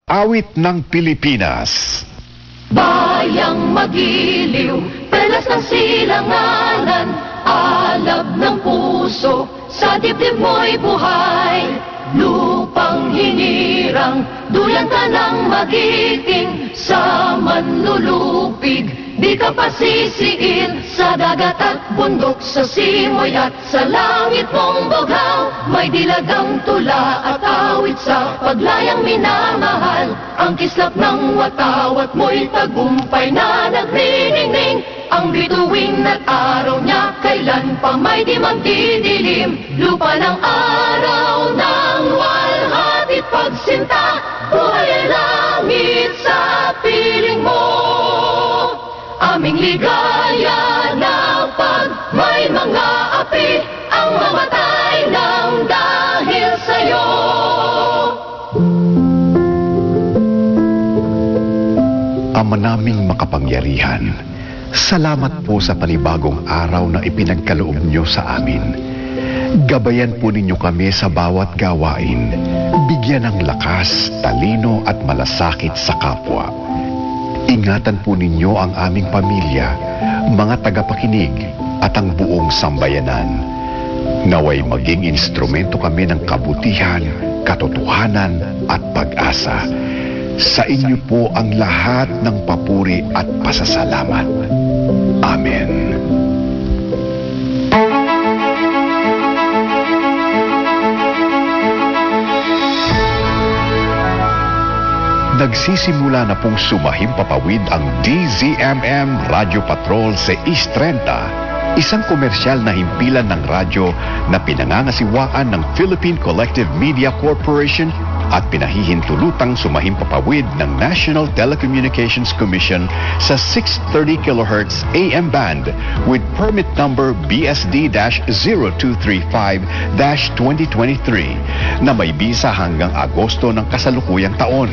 Awit ng Pilipinas. Bayang magiliw, perlas ng silanganan, alab ng puso, sa dibdib mo'y buhay. Lupang hinirang, duyan ka ng magiting, sa manlulupig, di ka pasisiin. Sa dagat at bundok, sa simoy at sa langit mong bughaw, may dilagang tula at awit sa paglayang minamahal. Ang kislap ng watawat mo'y tagumpay na nagniningning. Ang bituin at araw niya kailan pa may di magdidilim. Lupa ng araw ng walhati pagsinta, buhay ay langit sa piling mo. Aming ligaya na pag may mga api ang mamatay ng dahil sa'yo. Ama naming makapangyarihan, salamat po sa panibagong araw na ipinagkaloob niyo sa amin. Gabayan po ninyo kami sa bawat gawain, bigyan ng lakas, talino at malasakit sa kapwa. Ingatan po ninyo ang aming pamilya, mga tagapakinig at ang buong sambayanan. Naway maging instrumento kami ng kabutihan, katotohanan at pag-asa. Sa inyo po ang lahat ng papuri at pasasalamat. Amen. Nagsisimula na pong sumahimpapawid ang DZMM Radio Patrol sa East 30, isang komersyal na himpilan ng radyo na pinangangasiwaan ng Philippine Collective Media Corporation at pinahihintulutang sumahimpapawid ng National Telecommunications Commission sa 630 kHz AM band with permit number BSD-0235-2023 na may bisa hanggang Agosto ng kasalukuyang taon.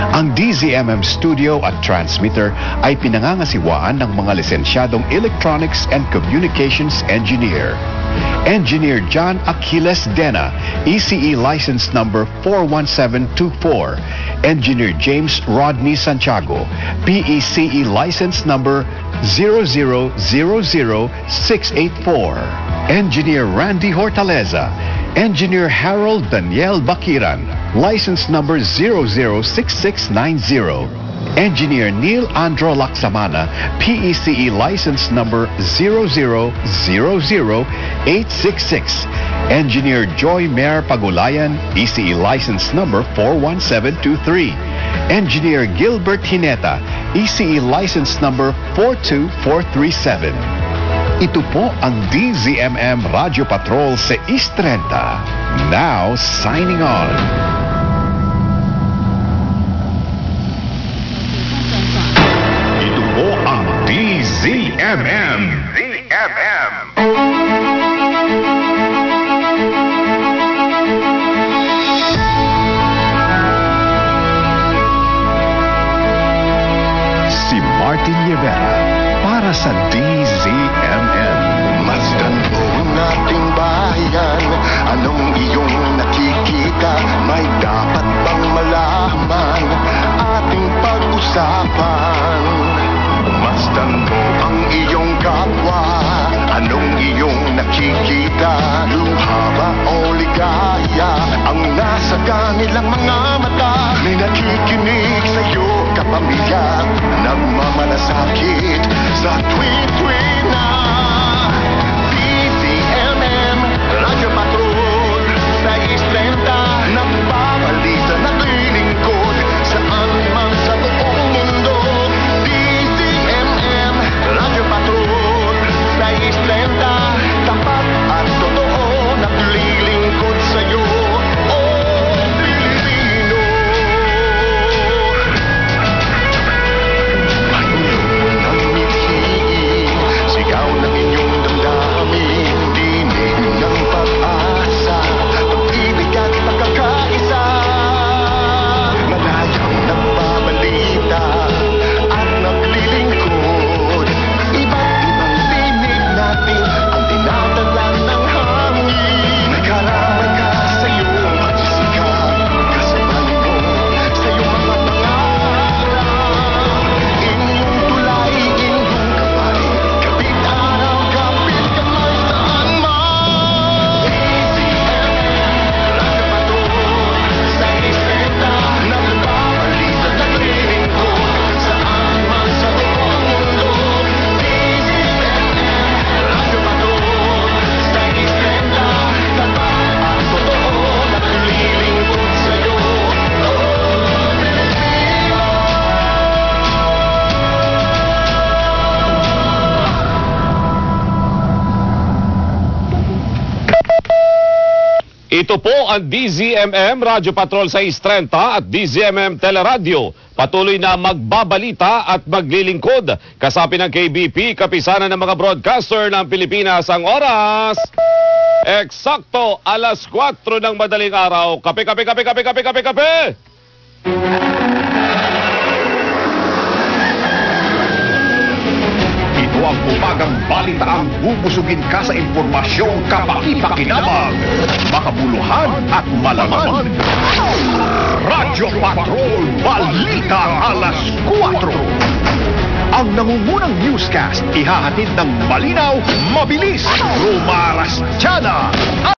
Ang DZMM studio at transmitter ay pinangangasiwaan ng mga lisensyadong Electronics and Communications Engineer. Engineer John Aquiles Dena, ECE license number 41724. Engineer James Rodney Santiago, PECE license number 0000684. Engineer Randy Hortaleza, Engineer Harold Daniel Bakiran, license number 006690. Engineer Neil Andro Laksamana, PECE license number 0000866. Engineer Joy Mer Pagulayan, ECE license number 41723. Engineer Gilbert Hineta, ECE license number 42437. Ito po ang DZMM Radio Patrol sa East 30. Now signing on. Ito po ang DZMM. Si Martin Rivera para sa DZMM. Masdan po nating bayan, anong iyong nakikita? May dapat bang malaman ating pag-usapan? Masdan mo ang iyong kapwa, anong iyong nakikita? Luha ba o ligaya ang nasa kanilang mga mata? May nakikinig sa'yo kapamilya, nagmamalasakit sa tuwi-tuwi na. DZMM Radio Patrol sa East 30, nagbabalita, naglilingkod saan man sa buong mundo. DZMM Radio Patrol sa East 30, tapat at totoo, naglilingkod sa'yo. Ito po ang DZMM Radyo Patrol 630 at DZMM Teleradio. Patuloy na magbabalita at maglilingkod. Kasapi ng KBP, kapisanan ng mga broadcaster ng Pilipinas. Ang oras, eksakto alas 4 ng madaling araw. Kape, kape, kape, kape, kape, kape, kape! Ito ang umagang balitaang bubusugin ka sa impormasyong kapaki-pakinabang, makabuluhan at malaman. Radyo Patrol Balita Alas 4. Ang nangungunang newscast ihahatid ng malinaw, mabilis, Romaras Tiana.